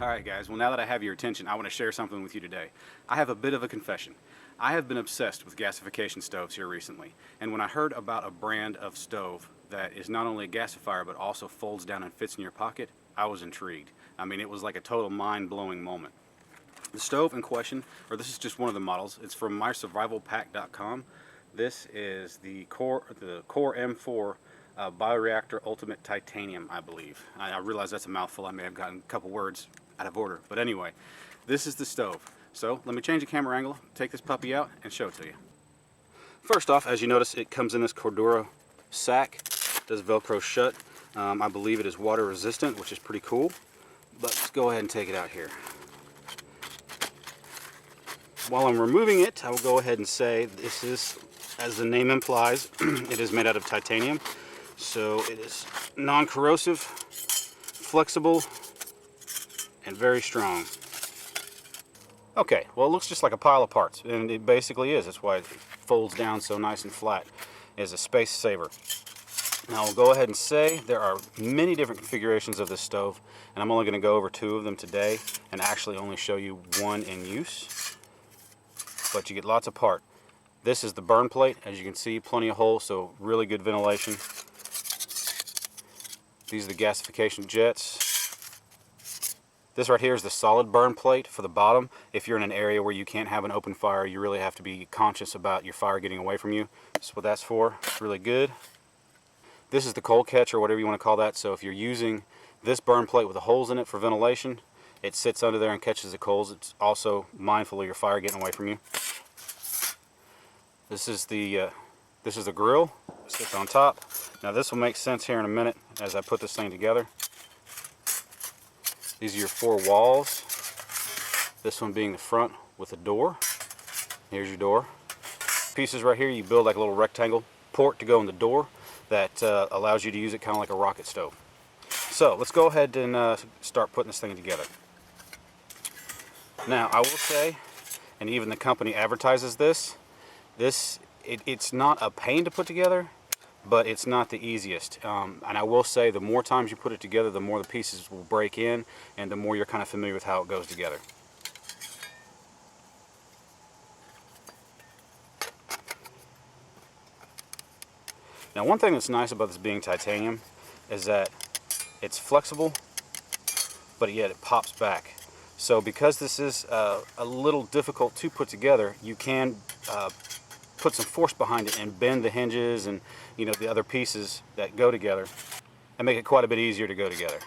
Alright guys, well now that I have your attention, I want to share something with you today. I have a bit of a confession. I have been obsessed with gasification stoves here recently, and when I heard about a brand of stove that is not only a gasifier but also folds down and fits in your pocket, I was intrigued. I mean, it was like a total mind-blowing moment. The stove in question, or this is just one of the models, it's from mysurvivalpack.com. This is the Core M4 Bio-Reactor Ultimate Titanium, I believe. I realize that's a mouthful. I may have gotten a couple words out of order. But anyway, this is the stove. So let me change the camera angle, take this puppy out, and show it to you. First off, as you notice, it comes in this Cordura sack. It does Velcro shut. I believe it is water resistant, which is pretty cool. But let's go ahead and take it out here. While I'm removing it, I will go ahead and say this is, as the name implies, it is made out of titanium. So it is non-corrosive, flexible, and very strong. Okay, well it looks just like a pile of parts, and it basically is. That's why it folds down so nice and flat. It is a space saver. Now I'll go ahead and say there are many different configurations of this stove, and I'm only going to go over 2 of them today and actually only show you one in use. But you get lots of part. This is the burn plate. As you can see, plenty of holes, so really good ventilation. These are the gasification jets. This right here is the solid burn plate for the bottom. If you're in an area where you can't have an open fire, you really have to be conscious about your fire getting away from you. That's what that's for. It's really good. This is the cold catch, or whatever you want to call that. So if you're using this burn plate with the holes in it for ventilation, it sits under there and catches the coals. It's also mindful of your fire getting away from you. This is the grill. It sits on top. Now this will make sense here in a minute as I put this thing together. These are your 4 walls. This one being the front with a door. Here's your door. Pieces right here, you build like a little rectangle port to go in the door that allows you to use it kind of like a rocket stove. So let's go ahead and start putting this thing together. Now I will say, and even the company advertises this, it's not a pain to put together, but it's not the easiest. And I will say the more times you put it together, the more the pieces will break in, and the more you're kind of familiar with how it goes together. Now one thing that's nice about this being titanium is that it's flexible, but yet it pops back. So because this is a little difficult to put together, you can put some force behind it and bend the hinges and the other pieces that go together and make it quite a bit easier to go together.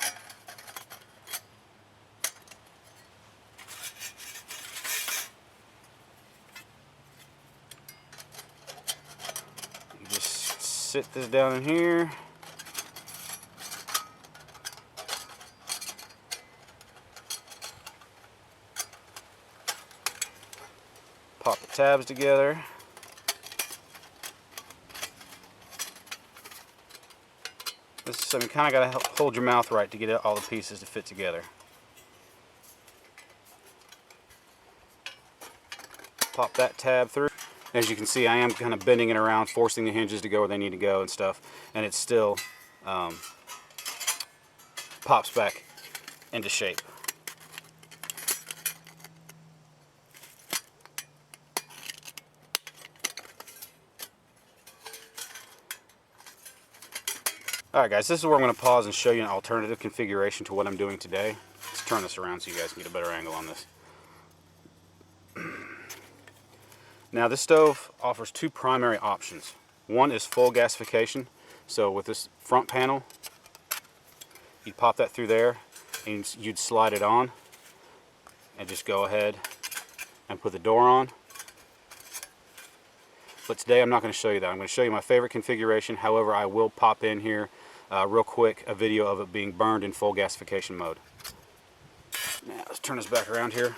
You just sit this down in here. Pop the tabs together. So you kind of got to hold your mouth right to get all the pieces to fit together. Pop that tab through. As you can see, I am kind of bending it around, forcing the hinges to go where they need to go and stuff, and it still pops back into shape. Alright guys, this is where I'm going to pause and show you an alternative configuration to what I'm doing today. Let's turn this around so you guys can get a better angle on this. Now this stove offers 2 primary options. One is full gasification. So with this front panel, you'd pop that through there and you'd slide it on and just go ahead and put the door on. But today I'm not going to show you that. I'm going to show you my favorite configuration. However, I will pop in here real quick a video of it being burned in full gasification mode. Now let's turn this back around here.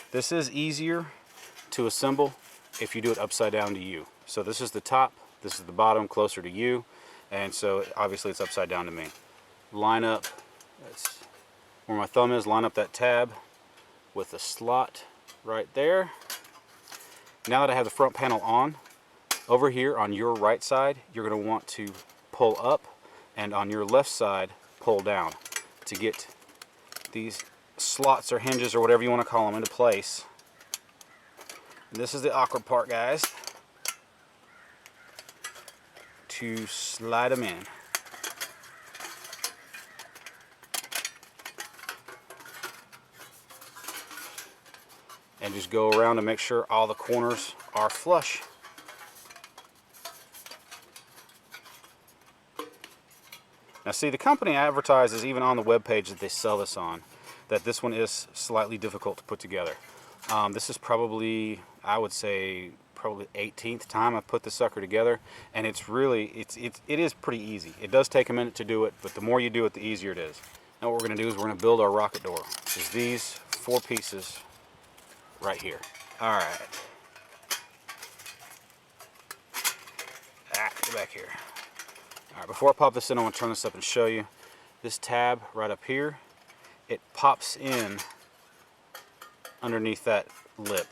This is easier to assemble if you do it upside down to U. So this is the top, this is the bottom, closer to U, and so obviously it's upside down to me. Line up, that's where my thumb is, line up that tab with the slot right there. Now that I have the front panel on, over here on your right side, you're going to want to pull up, and on your left side, pull down to get these slots or hinges or whatever you want to call them into place. And this is the awkward part, guys, to slide them in. And just go around to make sure all the corners are flush. Now see, the company advertises even on the web page that they sell this on, that this one is slightly difficult to put together. This is probably, I would say, probably 18th time I've put this sucker together, and it's really, it is pretty easy. It does take a minute to do it, but the more you do it, the easier it is. Now what we're going to do is we're going to build our rocket door, which is these 4 pieces right here. All right. Get back here. All right, before I pop this in, I want to turn this up and show you. This tab right up here, it pops in underneath that lip.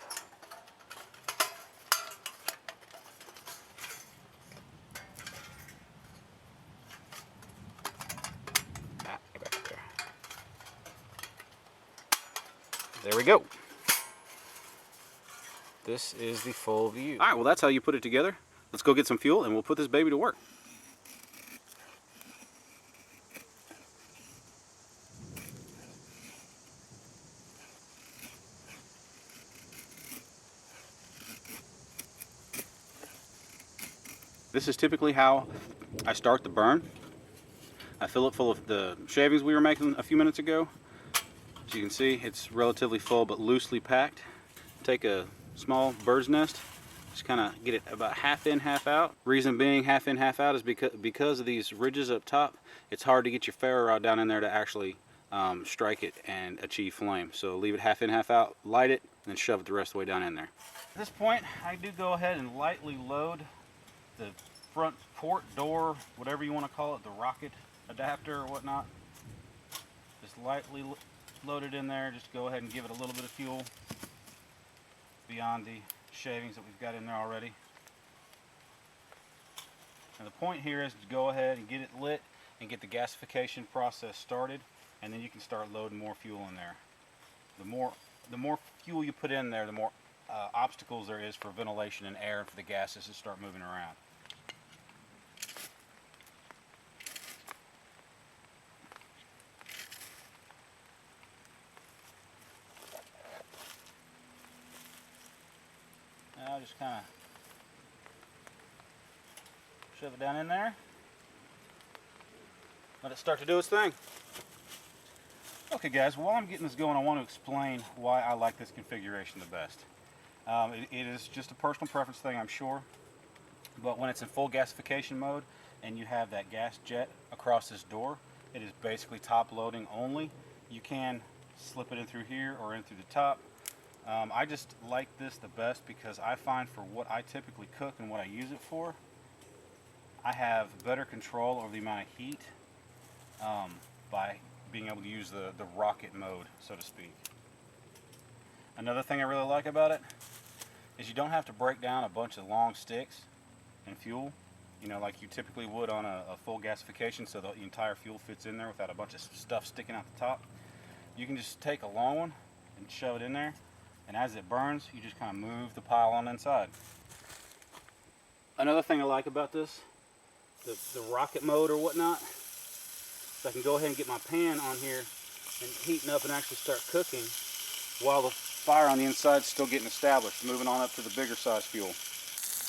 Get back there. There we go. This is the full view. All right, well, that's how you put it together. Let's go get some fuel and we'll put this baby to work. This is typically how I start the burn. I fill it full of the shavings we were making a few minutes ago. As you can see, it's relatively full but loosely packed. Take a small bird's nest, just kind of get it about half in, half out. Reason being half in, half out is because of these ridges up top, it's hard to get your ferro rod down in there to actually strike it and achieve flame. So leave it half in, half out, light it, and then shove it the rest of the way down in there. At this point, I do go ahead and lightly load the front port, door, whatever you want to call it, the rocket adapter or whatnot. Just lightly load it in there. Just go ahead and give it a little bit of fuel beyond the shavings that we've got in there already. And the point here is to go ahead and get it lit and get the gasification process started, and then you can start loading more fuel in there. The more fuel you put in there, the more obstacles there is for ventilation and air for the gases to start moving around. Now just kind of shove it down in there. Let it start to do its thing. Okay guys, while I'm getting this going, I want to explain why I like this configuration the best. It is just a personal preference thing, I'm sure, but when it's in full gasification mode and you have that gas jet across this door, it is basically top loading only. You can slip it in through here or in through the top. I just like this the best because I find for what I typically cook and what I use it for, I have better control over the amount of heat by being able to use the rocket mode, so to speak. Another thing I really like about it is you don't have to break down a bunch of long sticks and fuel, you know, like you typically would on a full gasification, so the entire fuel fits in there without a bunch of stuff sticking out the top. You can just take a long one and shove it in there, and as it burns, you just kind of move the pile on inside. Another thing I like about this, the rocket mode or whatnot, so I can go ahead and get my pan on here and heating up and actually start cooking while the fire on the inside is still getting established, moving on up to the bigger size fuel.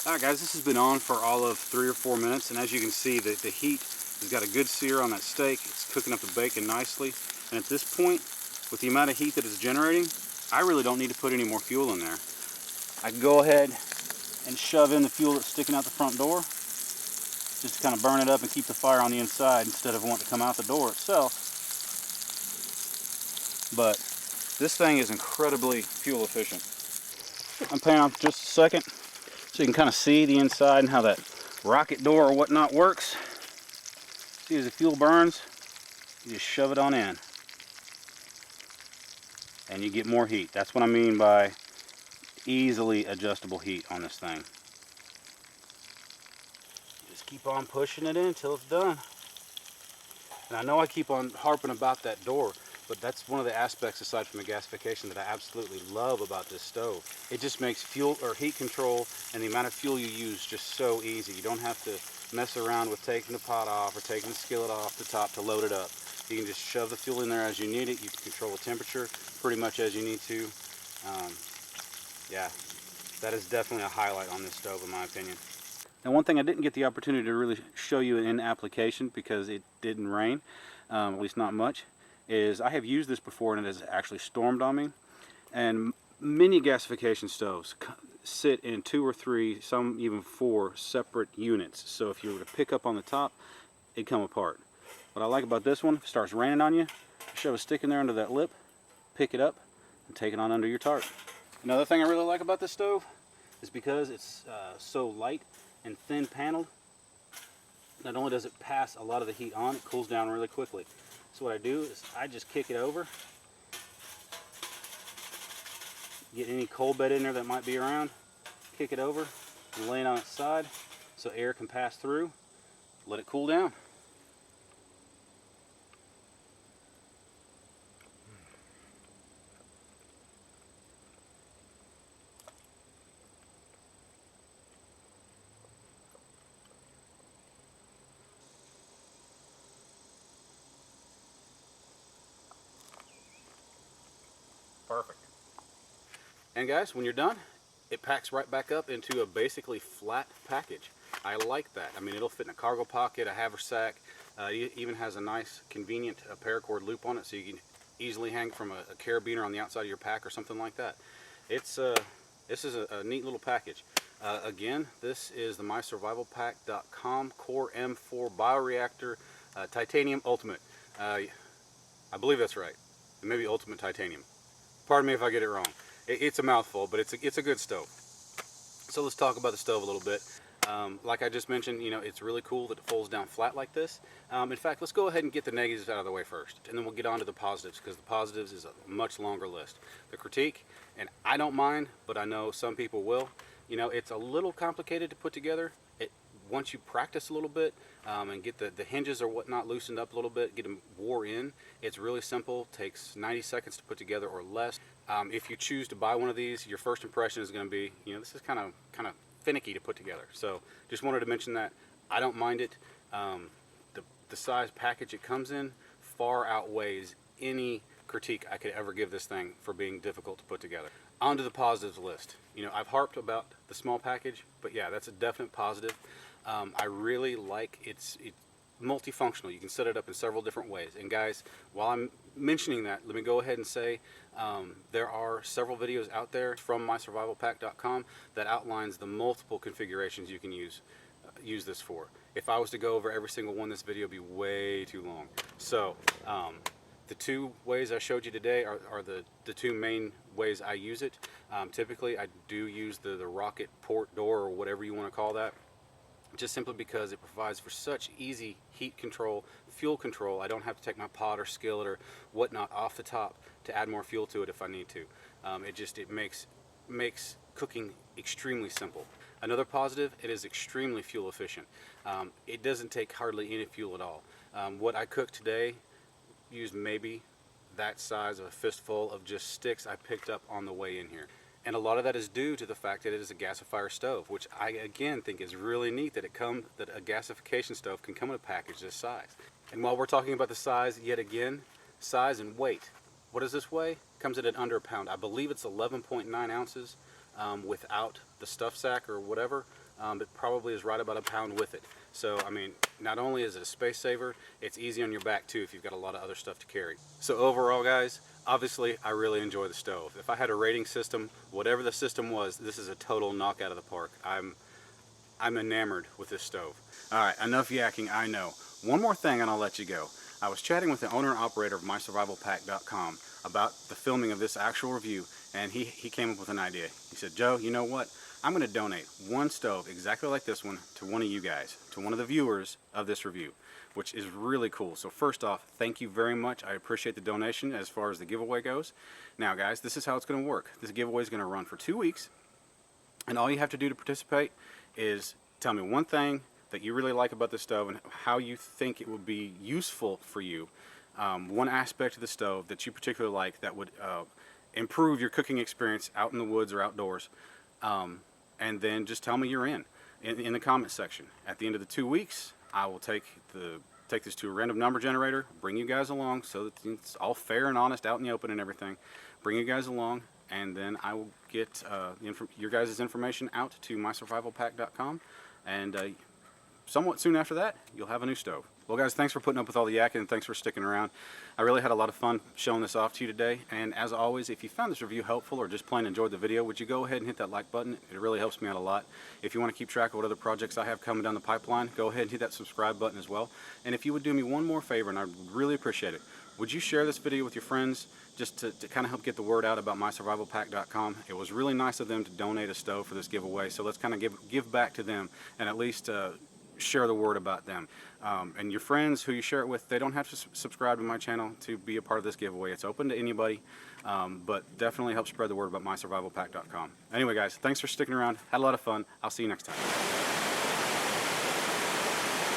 Alright guys, this has been on for all of 3 or 4 minutes, and as you can see, the heat has got a good sear on that steak. It's cooking up the bacon nicely, and at this point, with the amount of heat that it's generating, I really don't need to put any more fuel in there. I can go ahead and shove in the fuel that's sticking out the front door, just to kind of burn it up and keep the fire on the inside instead of wanting to come out the door itself. But this thing is incredibly fuel efficient. I'm panning off just a second so you can kind of see the inside and how that rocket door or whatnot works. See, as the fuel burns, you just shove it on in and you get more heat. That's what I mean by easily adjustable heat on this thing. Just keep on pushing it in until it's done. And I know I keep on harping about that door, But that's one of the aspects, aside from the gasification, that I absolutely love about this stove. It just makes fuel or heat control and the amount of fuel you use just so easy. You don't have to mess around with taking the pot off or taking the skillet off the top to load it up. You can just shove the fuel in there as you need it. You can control the temperature pretty much as you need to. Yeah, that is definitely a highlight on this stove in my opinion. Now, one thing I didn't get the opportunity to really show you in application because it didn't rain, at least not much, is I have used this before and it has actually stormed on me. And many gasification stoves sit in 2 or 3, some even 4 separate units. So if you were to pick up on the top, it'd come apart. What I like about this one, if it starts raining on you, shove a stick in there under that lip, pick it up, and take it on under your tarp. Another thing I really like about this stove is because it's so light and thin paneled, not only does it pass a lot of the heat on, it cools down really quickly. So what I do is I just kick it over, get any coal bed in there that might be around, kick it over and lay it on its side so air can pass through, let it cool down. Perfect. And guys, when you're done, it packs right back up into a basically flat package. I like that. I mean, it'll fit in a cargo pocket, a haversack. It even has a nice, convenient paracord loop on it, so you can easily hang from a carabiner on the outside of your pack or something like that. This is a neat little package. Again, this is the MySurvivalPack.com Core M4 Bio-Reactor Titanium Ultimate. I believe that's right. Maybe Ultimate Titanium. Pardon me if I get it wrong. It's a mouthful, but it's a good stove. So let's talk about the stove a little bit. Like I just mentioned, you know, it's really cool that it folds down flat like this. In fact, let's go ahead and get the negatives out of the way first, and then we'll get on to the positives, because the positives is a much longer list. The critique, and I don't mind, but I know some people will. You know, it's a little complicated to put together. Once you practice a little bit and get the hinges or whatnot loosened up a little bit, get them wore in, it's really simple. Takes 90 seconds to put together or less. If you choose to buy one of these, your first impression is going to be, you know, this is kind of finicky to put together. So just wanted to mention that. I don't mind it. The size package it comes in far outweighs any critique I could ever give this thing for being difficult to put together. On to the positives list. You know, I've harped about the small package, but yeah, that's a definite positive. I really like it's multifunctional. You can set it up in several different ways. And guys, while I'm mentioning that, let me go ahead and say there are several videos out there from MySurvivalPack.com that outlines the multiple configurations you can use this for. If I was to go over every single one, this video would be way too long. So the 2 ways I showed you today are the 2 main ways I use it. Typically, I do use the rocket port door, or whatever you want to call that, just simply because it provides for such easy heat control, fuel control. I don't have to take my pot or skillet or whatnot off the top to add more fuel to it if I need to. It makes cooking extremely simple. Another positive, it is extremely fuel efficient. It doesn't take hardly any fuel at all. What I cooked today used maybe that size of a fistful of just sticks I picked up on the way in here. And a lot of that is due to the fact that it is a gasifier stove, which I again think is really neat that a gasification stove can come in a package this size. And while we're talking about the size, yet again, size and weight. What does this weigh? Comes in at under a pound. I believe it's 11.9 ounces without the stuff sack or whatever. It probably is right about a pound with it. So, I mean, not only is it a space saver, it's easy on your back too if you've got a lot of other stuff to carry. So overall, guys, obviously I really enjoy the stove. If I had a rating system, whatever the system was, this is a total knockout of the park. I'm enamored with this stove. Alright, enough yakking, I know. One more thing and I'll let you go. I was chatting with the owner and operator of MySurvivalPack.com about the filming of this actual review, and he came up with an idea. He said, Joe, you know what? I'm going to donate one stove exactly like this one to one of you guys, to one of the viewers of this review, which is really cool. So first off, thank you very much. I appreciate the donation as far as the giveaway goes. Now guys, this is how it's going to work. This giveaway is going to run for 2 weeks, and all you have to do to participate is tell me one thing that you really like about this stove and how you think it would be useful for you one aspect of the stove that you particularly like that would improve your cooking experience out in the woods or outdoors, and then just tell me you're in the comment section. At the end of the 2 weeks, I will take this to a random number generator, bring you guys along so that it's all fair and honest out in the open and everything. Bring you guys along, and then I will get your guys' information out to mysurvivalpack.com, and somewhat soon after that, you'll have a new stove. Well, guys, thanks for putting up with all the yakking, and thanks for sticking around. I really had a lot of fun showing this off to you today, and as always, if you found this review helpful or just plain enjoyed the video, would you go ahead and hit that like button? It really helps me out a lot. If you want to keep track of what other projects I have coming down the pipeline, go ahead and hit that subscribe button as well. And if you would do me one more favor, and I'd really appreciate it, would you share this video with your friends just to kind of help get the word out about mysurvivalpack.com? It was really nice of them to donate a stove for this giveaway, so let's kind of give back to them and at least share the word about them. And your friends who you share it with, they don't have to subscribe to my channel to be a part of this giveaway. It's open to anybody, but definitely help spread the word about mysurvivalpack.com. Anyway, guys, thanks for sticking around. Had a lot of fun. I'll see you next time.